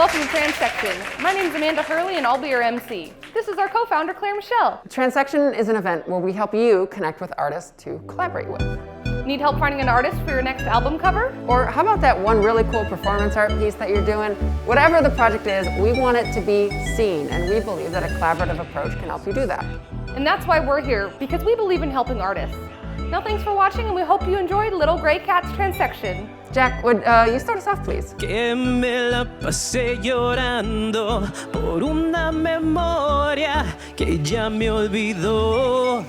Welcome to Transection. My name is Amanda Hurley and I'll be your MC. This is our co-founder, Claire Michelle. Transection is an event where we help you connect with artists to collaborate with. Need help finding an artist for your next album cover? Or how about that one really cool performance art piece that you're doing? Whatever the project is, we want it to be seen, and we believe that a collaborative approach can help you do that. And that's why we're here, because we believe in helping artists. Now thanks for watching, and we hope you enjoyed Little Gray Cat's Transection. Jack, would you start us off, please? Que me la pasé llorando por una memoria que ya me olvidó.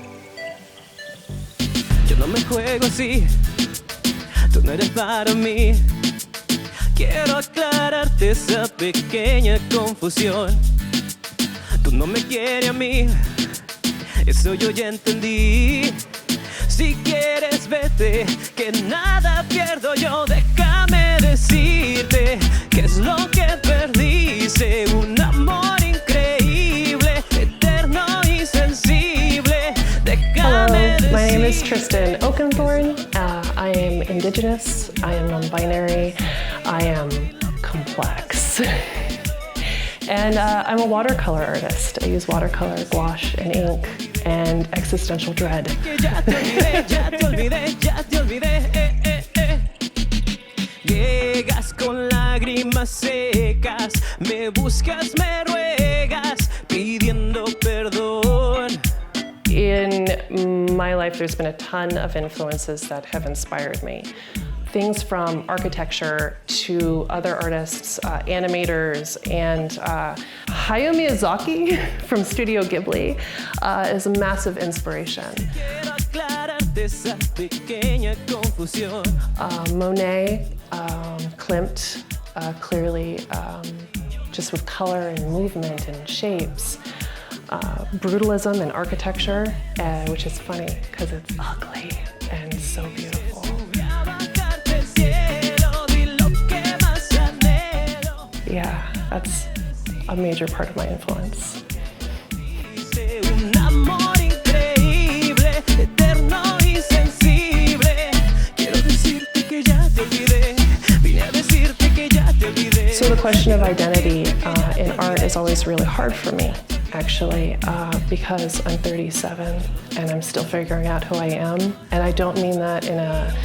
Yo no me juego así, tú no eres para mí. Quiero aclararte esa pequeña confusión. Tú no me quieres a mí, eso yo ya entendí. Si quieres vete, que nada pierdo yo. Déjame decirte que es lo que perdiste. Un amor increíble, eterno y sensible. Hello, my name is Tristan Oakenborn. I am Indigenous, I am non-binary, I am complex. And I'm a watercolor artist. I use watercolor, gouache, and ink, and existential dread. Llegas con lágrimas secas, me buscas, me ruegas, pidiendo perdón. In my life, there's been a ton of influences that have inspired me. Things from architecture to other artists, animators, and Hayao Miyazaki from Studio Ghibli is a massive inspiration. Monet, Klimt, clearly just with color and movement and shapes. Brutalism in architecture, which is funny because it's ugly and so beautiful. Yeah, that's a major part of my influence. So the question of identity in art is always really hard for me, actually, because I'm 37 and I'm still figuring out who I am. And I don't mean that in a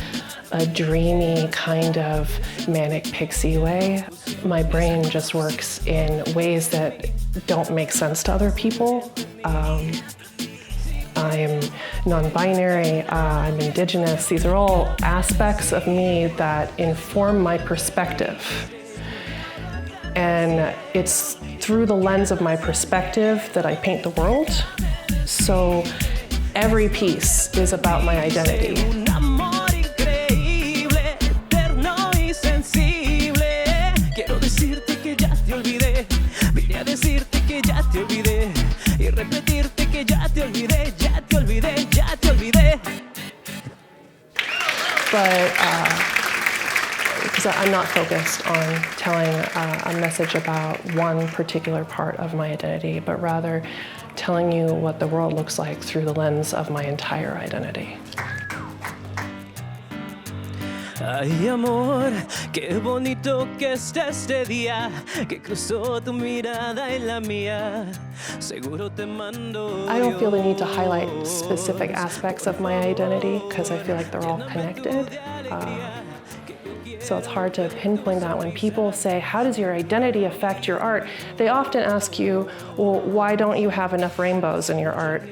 dreamy kind of manic pixie way. My brain just works in ways that don't make sense to other people. I'm non-binary, I'm Indigenous. These are all aspects of me that inform my perspective. And it's through the lens of my perspective that I paint the world. So every piece is about my identity. But because I'm not focused on telling a message about one particular part of my identity, but rather telling you what the world looks like through the lens of my entire identity. Ay, amor, qué bonito que está este día, que cruzó tu mirada y la mía. Seguro te mando. I don't feel the need to highlight specific aspects of my identity because I feel like they're all connected. So it's hard to pinpoint that. When people say, how does your identity affect your art? They often ask you, well, why don't you have enough rainbows in your art?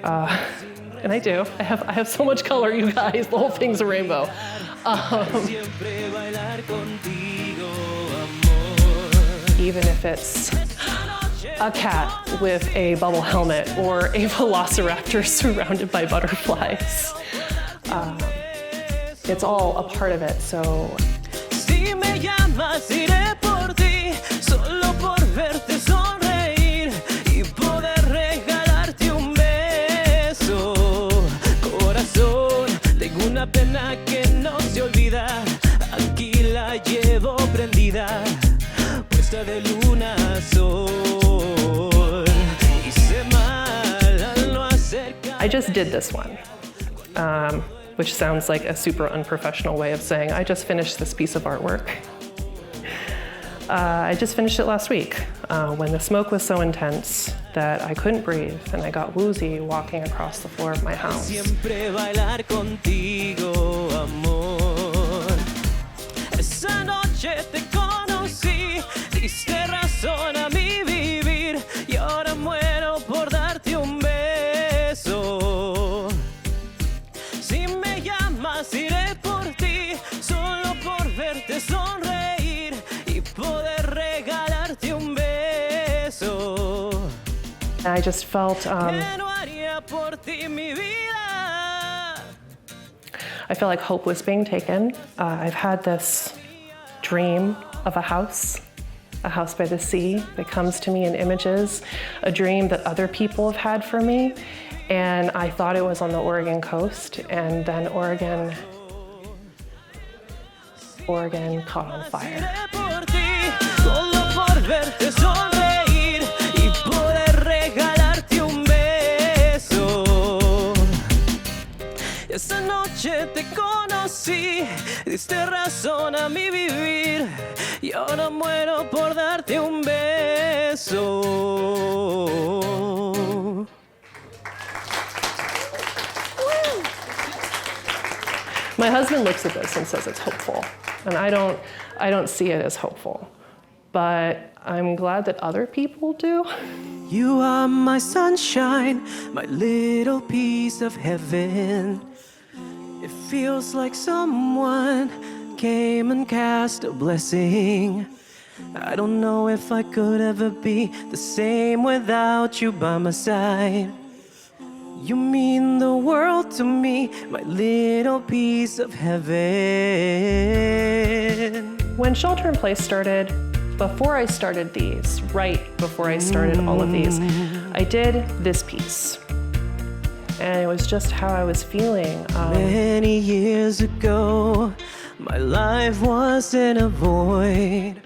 And I do. I have so much color, you guys. The whole thing's a rainbow. Even if it's a cat with a bubble helmet or a velociraptor surrounded by butterflies. It's all a part of it, so. Si me llamas, iré por ti, solo por verte sonreír y poder regalarte un beso. Corazón, tengo una pena que no se olvida, aquí la llevo prendida, puesta de luna a sol. Hice mal al no acercar. I just did this one. Which sounds like a super unprofessional way of saying, I just finished this piece of artwork. I just finished it last week when the smoke was so intense that I couldn't breathe and I got woozy walking across the floor of my house. Siempre bailar contigo, amor. Esa noche te conocí, diste razón a mi vivir y ahora muero por darte un beso. Si me llamas iré por ti, solo por verte sonreír y poder regalarte un beso. I just felt I feel like hope was being taken. I've had this dream of a house by the sea that comes to me in images, a dream that other people have had for me, and I thought it was on the Oregon coast, and then Oregon caught on fire. Esa noche te conocí, diste razón a mi vivir y ahora muero por darte un beso. My husband looks at this and says it's hopeful, and I don't see it as hopeful, but I'm glad that other people do. You are my sunshine, my little piece of heaven. It feels like someone came and cast a blessing. I don't know if I could ever be the same without you by my side. You mean the world to me, my little piece of heaven. When Shelter in Place started, before I started these, right before I started all of these, I did this piece. And it was just how I was feeling. Many years ago, my life was in a void.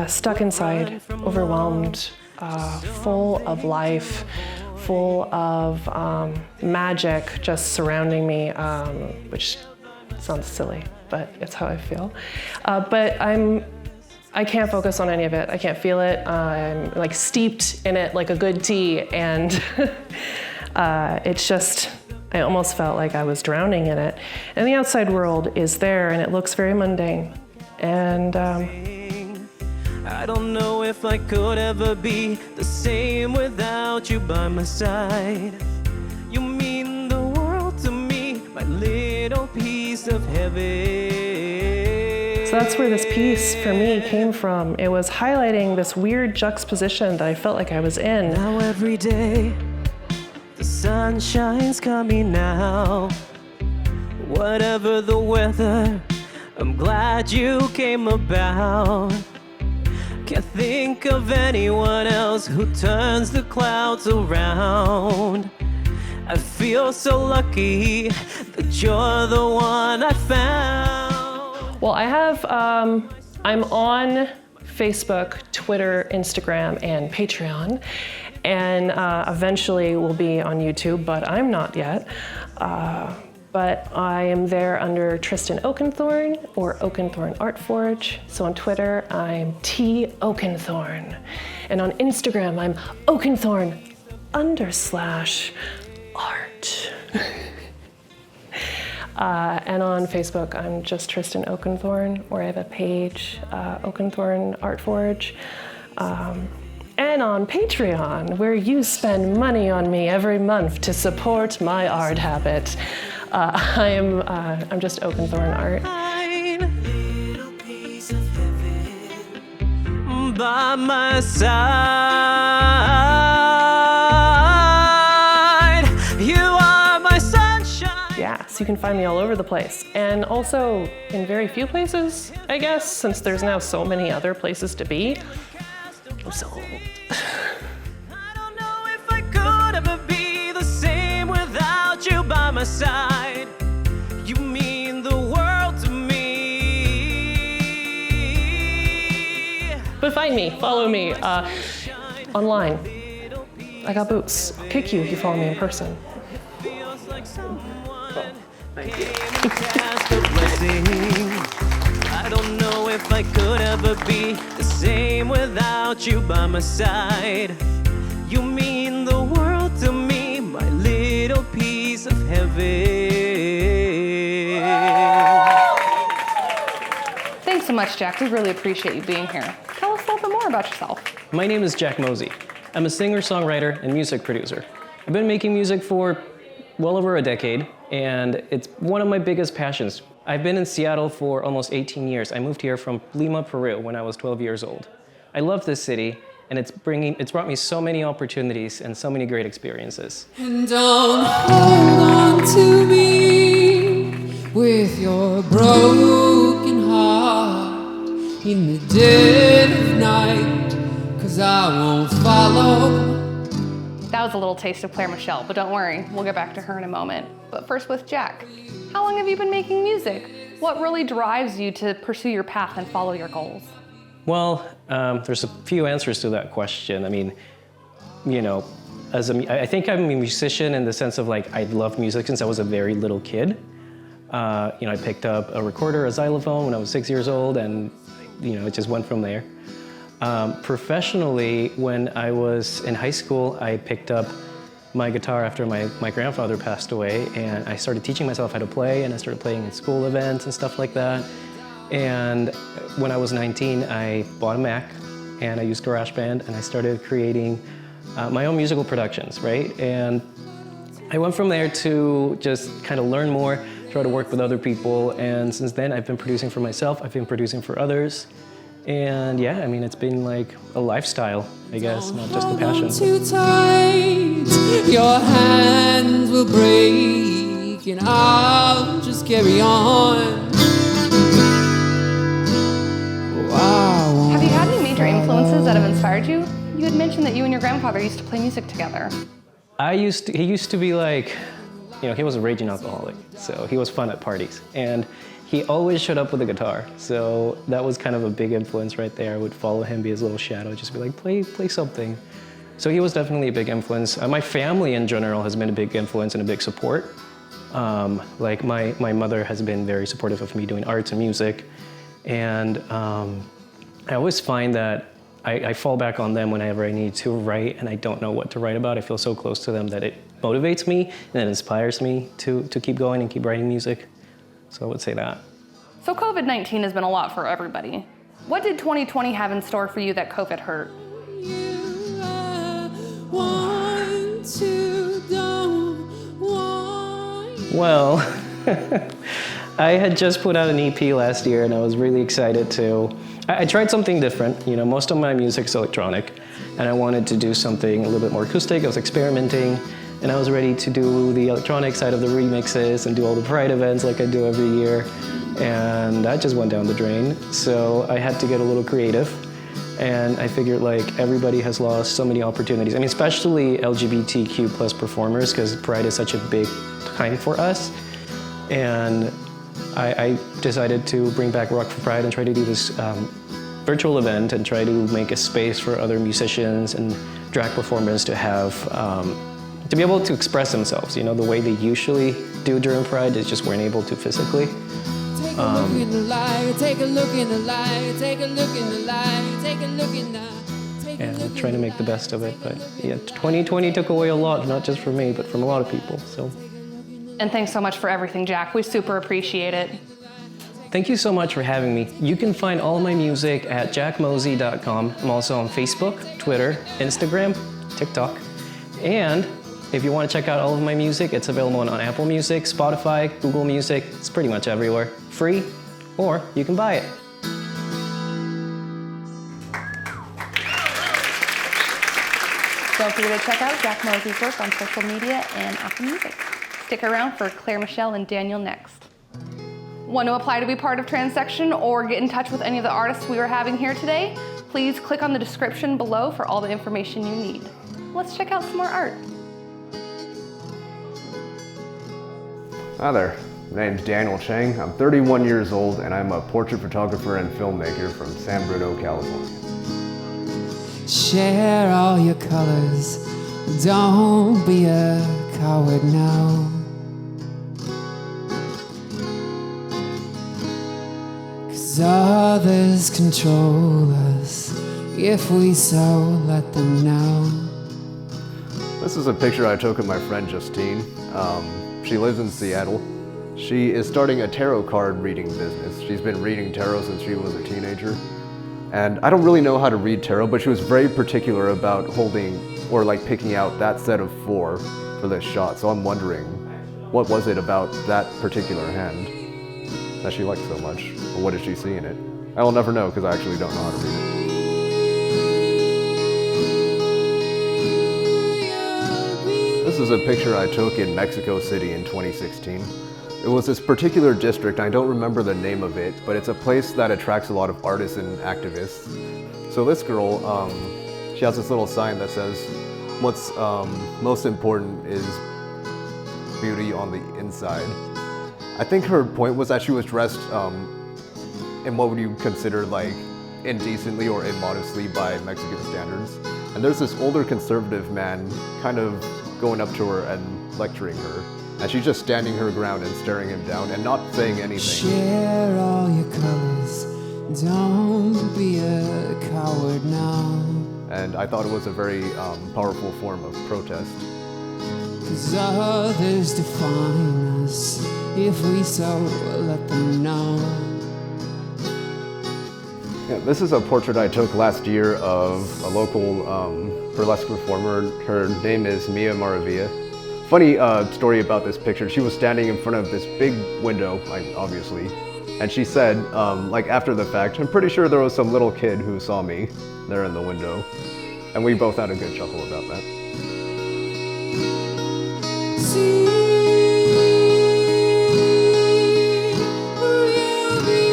Stuck inside, overwhelmed, full of life, full of magic just surrounding me, which sounds silly, but it's how I feel. But I can't focus on any of it. I can't feel it. I'm like steeped in it like a good tea, and it's just, I almost felt like I was drowning in it. And the outside world is there, and it looks very mundane. And I don't know if I could ever be the same without you by my side. You mean the world to me, my little piece of heaven. So that's where this piece for me came from. It was highlighting this weird juxtaposition that I felt like I was in. Now every day, the sun shines coming now. Whatever the weather, I'm glad you came about. Can't think of anyone else who turns the clouds around. I feel so lucky that you're the one I found. Well, I have, I'm on Facebook, Twitter, Instagram, and Patreon, and eventually will be on YouTube, but I'm not yet. But I am there under Tristan Oakenborn or Oakenborn Art Forge. So on Twitter, I'm T Oakenborn. And on Instagram, I'm Oakenborn_art. And on Facebook, I'm just Tristan Oakenborn, or I have a page, Oakenborn Art Forge. And on Patreon, where you spend money on me every month to support my art habit. I'm just Oakenborn Art. Little piece of heaven by my side. You are my sunshine. Yeah, so you can find me all over the place. And also in very few places, I guess, since there's now so many other places to be. I'm so old. I don't know if I could ever be the same without you by my side. You mean the world to me. But find me, follow me online. I got boots. I'll kick you if you follow me in person. Feels like someone Thank you. came and cast a blessing. I don't know if I could ever be the same without you by my side. You mean the world to me, my little piece of heaven. Thanks so much, Jack. We really appreciate you being here. Tell us a little bit more about yourself. My name is Jack Mosey. I'm a singer-songwriter and music producer. I've been making music for well over a decade, and it's one of my biggest passions. I've been in Seattle for almost 18 years. I moved here from Lima, Peru when I was 12 years old. I love this city, and it's brought me so many opportunities and so many great experiences. And don't hold on to me with your broken heart in the dead of night, 'cause I won't follow. That was a little taste of Claire Michelle, but don't worry, we'll get back to her in a moment. But first with Jack. How long have you been making music? What really drives you to pursue your path and follow your goals? Well, there's a few answers to that question. I mean, you know, I think I'm a musician in the sense of like, I love music since I was a very little kid. You know, I picked up a recorder, a xylophone when I was 6 years old, and you know, it just went from there. Professionally, when I was in high school, I picked up my guitar after my grandfather passed away, and I started teaching myself how to play, and I started playing in school events and stuff like that. And when I was 19, I bought a Mac, and I used GarageBand, and I started creating my own musical productions, right? And I went from there to just kind of learn more, try to work with other people, and since then I've been producing for myself, I've been producing for others. And yeah, I mean, it's been like a lifestyle, I guess, not just a passion. Too tight, your hands will break, and I'll just carry on. Wow. Have you had any major influences that have inspired you? You had mentioned that you and your grandfather used to play music together. He used to be like, you know, he was a raging alcoholic, so he was fun at parties. And he always showed up with a guitar, so that was kind of a big influence right there. I would follow him, be his little shadow, just be like, play something. So he was definitely a big influence. My family in general has been a big influence and a big support. Like my mother has been very supportive of me doing arts and music, and I always find that I fall back on them whenever I need to write and I don't know what to write about. I feel so close to them that it motivates me and it inspires me to keep going and keep writing music. So I would say that. So COVID-19 has been a lot for everybody. What did 2020 have in store for you that COVID hurt? Well, I had just put out an EP last year and I was really excited to. I tried something different. You know, most of my music's electronic and I wanted to do something a little bit more acoustic. I was experimenting and I was ready to do the electronic side of the remixes and do all the Pride events like I do every year. And that just went down the drain. So I had to get a little creative. And I figured like everybody has lost so many opportunities. I mean, especially LGBTQ plus performers, because Pride is such a big time for us. And I decided to bring back Rock for Pride and try to do this virtual event and try to make a space for other musicians and drag performers to have, to be able to express themselves. You know, the way they usually do during Pride, they just weren't able to physically. Take a look in the light, take a look in the light, take a look in the light, take a look in the... And trying to make the best of it. But yeah, 2020 took away a lot, not just from me, but from a lot of people, so. And thanks so much for everything, Jack. We super appreciate it. Thank you so much for having me. You can find all my music at jackmosey.com. I'm also on Facebook, Twitter, Instagram, TikTok. And if you want to check out all of my music, it's available on Apple Music, Spotify, Google Music. It's pretty much everywhere. Free, or you can buy it. Don't forget to check out Jack Mosey's work on social media and Apple Music. Stick around for Claire Michelle and Daniel next. Want to apply to be part of Transection or get in touch with any of the artists we are having here today? Please click on the description below for all the information you need. Let's check out some more art. Hi there, my name's Daniel Chang. I'm 31 years old and I'm a portrait photographer and filmmaker from San Bruno, California. Share all your colors, don't be a coward now. 'Cause 'cause others control us if we so let them know. This is a picture I took of my friend Justine. She lives in Seattle. She is starting a tarot card reading business. She's been reading tarot since she was a teenager. And I don't really know how to read tarot, but she was very particular about holding or like picking out that set of 4 for this shot. So I'm wondering, what was it about that particular hand that she liked so much? Or what did she see in it? I will never know because I actually don't know how to read it. This is a picture I took in Mexico City in 2016. It was this particular district, I don't remember the name of it, but it's a place that attracts a lot of artists and activists. So this girl, she has this little sign that says, what's most important is beauty on the inside. I think her point was that she was dressed in what would you consider like indecently or immodestly by Mexican standards. And there's this older conservative man kind of going up to her and lecturing her. And she's just standing her ground and staring him down and not saying anything. Share all your colors, don't be a coward now. And I thought it was a very powerful form of protest. 'Cause others define us if we so let them know. Yeah, this is a portrait I took last year of a local burlesque performer. Her name is Maravia. Funny story about this picture. She was standing in front of this big window, obviously, and she said, like after the fact, I'm pretty sure there was some little kid who saw me there in the window, and we both had a good chuckle about that. See who you'll be when you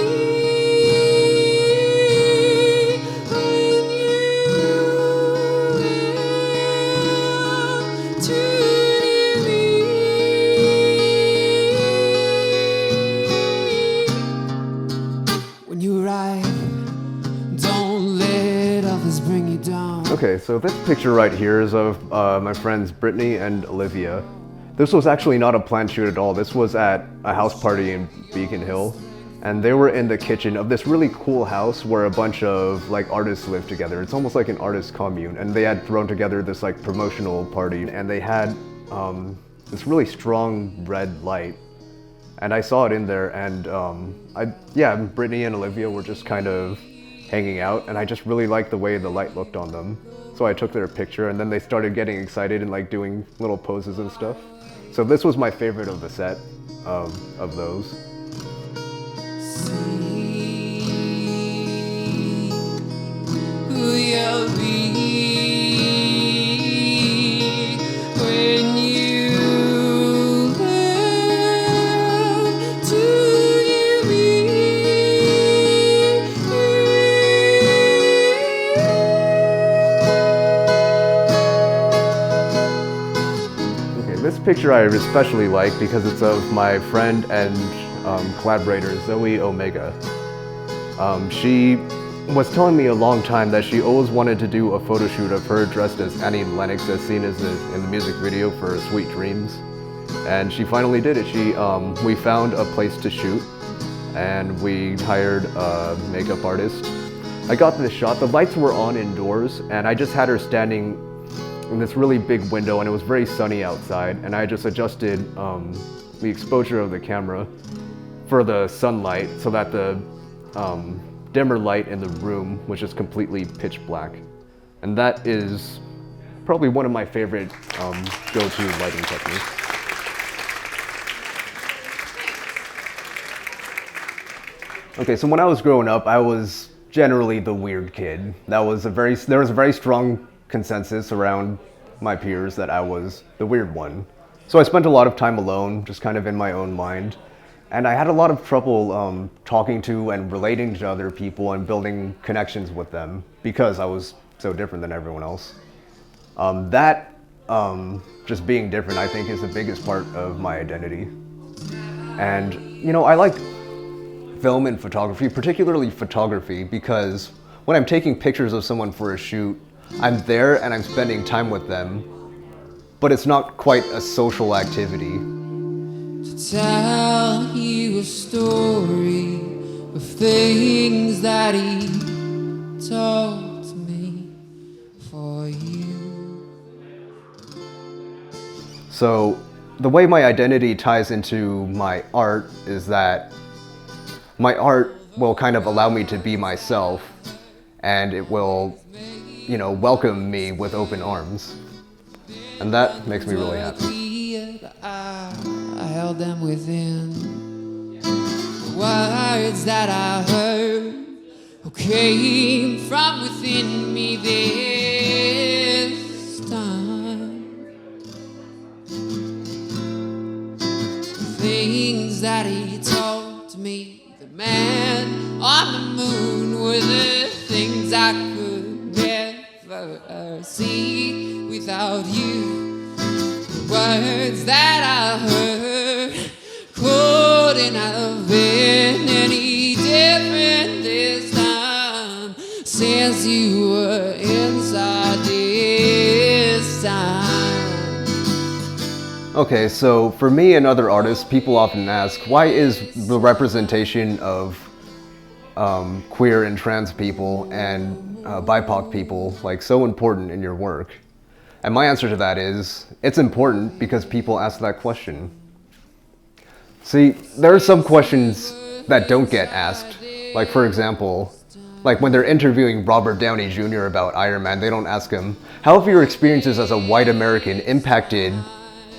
live to me. When you arrive, don't let others bring you down. Okay, so this picture right here is of my friends Brittany and Olivia. This was actually not a planned shoot at all. This was at a house party in Beacon Hill. And they were in the kitchen of this really cool house where a bunch of like artists live together. It's almost like an artist commune. And they had thrown together this like promotional party. And they had this really strong red light. And I saw it in there, and Brittany and Olivia were just kind of hanging out, and I just really liked the way the light looked on them. So I took their picture, and then they started getting excited and like doing little poses and stuff. So this was my favorite of the set of those. See who you'll be when you live to me. Okay, this picture I especially like because it's of my friend and collaborator Zoe Omega. She was telling me a long time that she always wanted to do a photo shoot of her dressed as Annie Lennox, as seen in the music video for Sweet Dreams. And she finally did it. We found a place to shoot, and we hired a makeup artist. I got this shot. The lights were on indoors, and I just had her standing in this really big window, and it was very sunny outside, and I just adjusted the exposure of the camera for the sunlight so that the dimmer light in the room was just completely pitch black. And that is probably one of my favorite go-to lighting techniques. Okay, so when I was growing up, I was generally the weird kid. There was a very strong consensus around my peers that I was the weird one. So I spent a lot of time alone, just kind of in my own mind. And I had a lot of trouble talking to and relating to other people and building connections with them because I was so different than everyone else. Just being different, I think, is the biggest part of my identity. And, you know, I like film and photography, particularly photography, because when I'm taking pictures of someone for a shoot, I'm there and I'm spending time with them, but it's not quite a social activity. To tell you a story of things that he told me for you. So the way my identity ties into my art is that my art will kind of allow me to be myself, and it will, welcome me with open arms. And that makes me really happy. I held them within. The words that I heard came from within me this time. The things that he told me, the man on the moon, were the things I could never see without you. The words that I heard couldn't have been any different this time, since you were inside this time. Okay, so for me and other artists, people often ask, why is the representation of queer and trans people and BIPOC people so important in your work? And my answer to that is, it's important because people ask that question. See, there are some questions that don't get asked. Like, for example, when they're interviewing Robert Downey Jr. about Iron Man, they don't ask him, how have your experiences as a white American impacted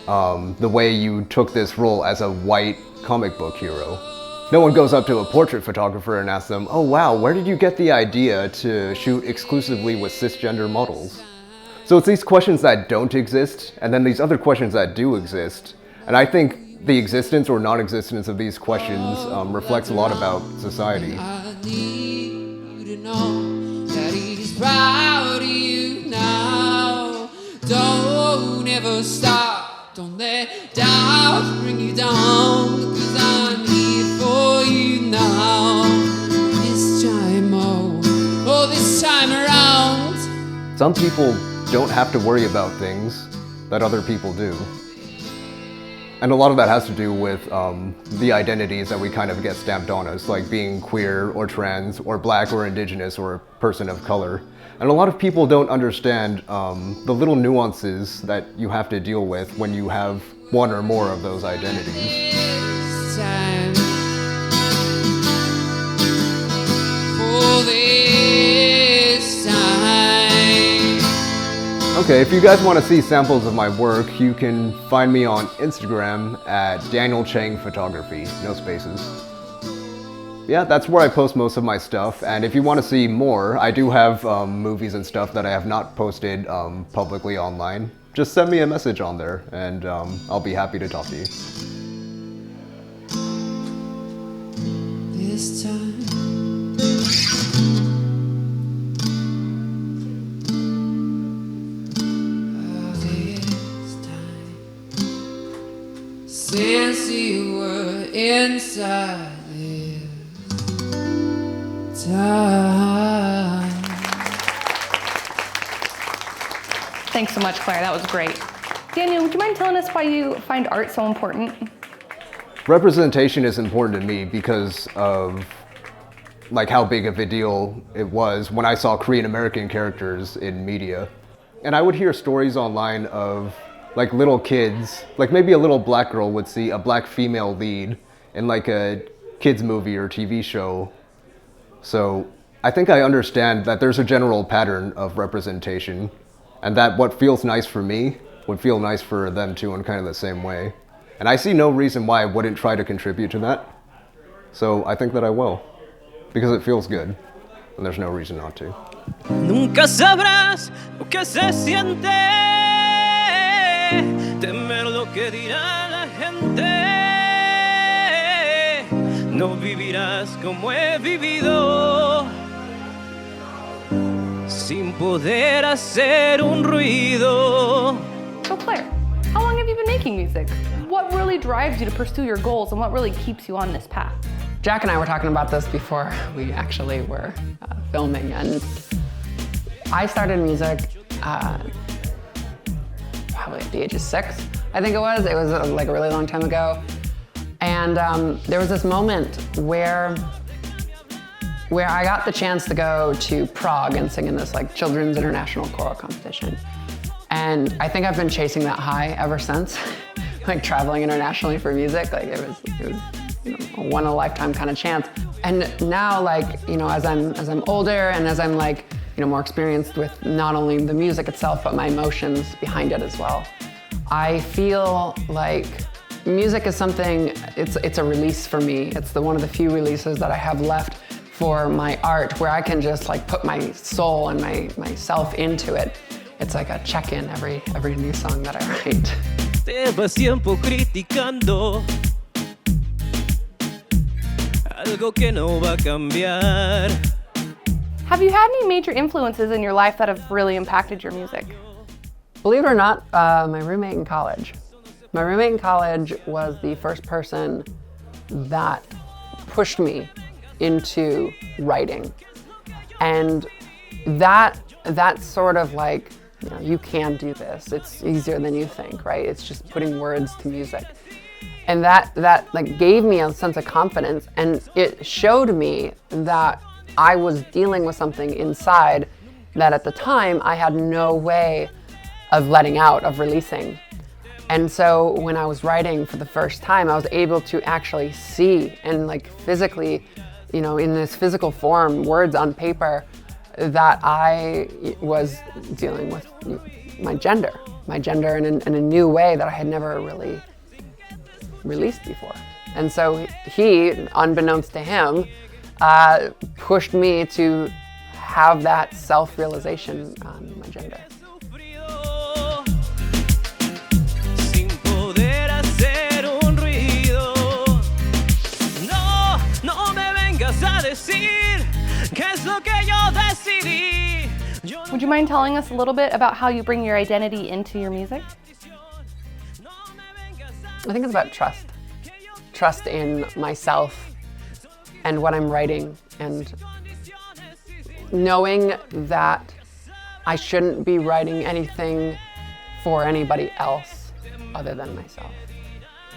the way you took this role as a white comic book hero? No one goes up to a portrait photographer and asks them, oh wow, where did you get the idea to shoot exclusively with cisgender models? So it's these questions that don't exist, and then these other questions that do exist. And I think the existence or non-existence of these questions reflects a lot about society. I need you to know that he's proud of you now. Don't ever stop. Don't let doubt bring you down, 'cause I'm here for you now. This time, this time around. Some people don't have to worry about things that other people do. And a lot of that has to do with the identities that we kind of get stamped on us, like being queer or trans or black or indigenous or a person of color. And a lot of people don't understand the little nuances that you have to deal with when you have one or more of those identities. This time, for this time. Okay, if you guys want to see samples of my work, you can find me on Instagram at Daniel Chang Photography, no spaces. Yeah, that's where I post most of my stuff, and if you want to see more, I do have movies and stuff that I have not posted publicly online. Just send me a message on there, and I'll be happy to talk to you. This time. This time. Since you were inside this time. Thanks so much, Claire. That was great. Daniel, would you mind telling us why you find art so important? Representation is important to me because of how big of a deal it was when I saw Korean American characters in media. And I would hear stories online of little kids, maybe a little black girl would see a black female lead in a kids movie or TV show. So I think I understand that there's a general pattern of representation, and that what feels nice for me would feel nice for them too in kind of the same way. And I see no reason why I wouldn't try to contribute to that. So I think that I will, because it feels good, and there's no reason not to. Nunca sabrás lo que se siente temer lo que dirá la gente. No vivirás como he vivido sin poder hacer un ruido. So Claire, how long have you been making music? What really drives you to pursue your goals, and what really keeps you on this path? Jack and I were talking about this before we actually were filming, and I started music probably at the age of 6, I think it was. It was a really long time ago. And there was this moment where where I got the chance to go to Prague and sing in this like children's international choral competition. And I think I've been chasing that high ever since, like traveling internationally for music. Like it was you know, a one in a lifetime kind of chance. And now, like, you know, as I'm older and as I'm like, you know, more experienced with not only the music itself, but my emotions behind it as well, I feel like music is something, it's a release for me. It's one of the few releases that I have left for my art, where I can just like put my soul and myself into it. It's like a check-in every new song that I write. Te vas tiempo criticando algo que no va a cambiar. Have you had any major influences in your life that have really impacted your music? Believe it or not, my roommate in college. My roommate in college was the first person that pushed me into writing. And that sort of like, you know, you can do this. It's easier than you think, right? It's just putting words to music. And that like gave me a sense of confidence, and it showed me that I was dealing with something inside that at the time I had no way of letting out, of releasing. And so when I was writing for the first time, I was able to actually see and like physically, you know, in this physical form, words on paper, that I was dealing with my gender in a new way that I had never really released before. And so he, unbeknownst to him, pushed me to have that self-realization on my gender. Would you mind telling us a little bit about how you bring your identity into your music? I think it's about trust. Trust in myself and what I'm writing, and knowing that I shouldn't be writing anything for anybody else other than myself.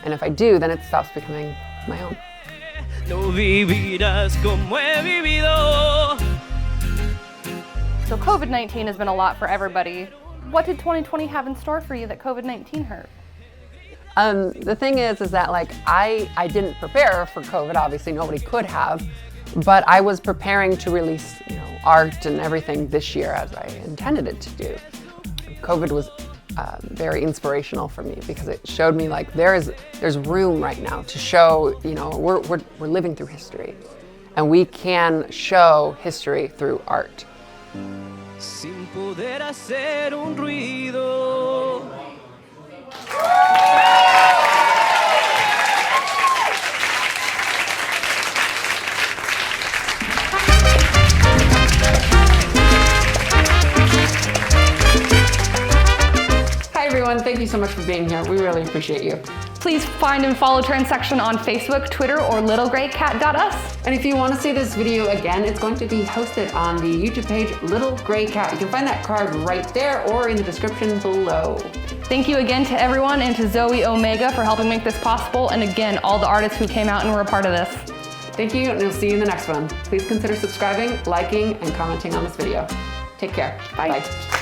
And if I do, then it stops becoming my own. No vivirás como he vivido. So COVID-19 has been a lot for everybody. What did 2020 have in store for you that COVID-19 hurt? The thing is that like I didn't prepare for COVID. Obviously, nobody could have, but I was preparing to release, you know, art and everything this year as I intended it to do. COVID was very inspirational for me because it showed me like there's room right now to show, you know, we're living through history, and we can show history through art. Sin poder hacer un ruido. Hi everyone, thank you so much for being here. We really appreciate you. Please find and follow Transection on Facebook, Twitter, or littlegraycat.us. And if you want to see this video again, it's going to be hosted on the YouTube page Little Gray Cat. You can find that card right there or in the description below. Thank you again to everyone and to Zoe Omega for helping make this possible, and again, all the artists who came out and were a part of this. Thank you, and we'll see you in the next one. Please consider subscribing, liking, and commenting on this video. Take care. Bye. Bye.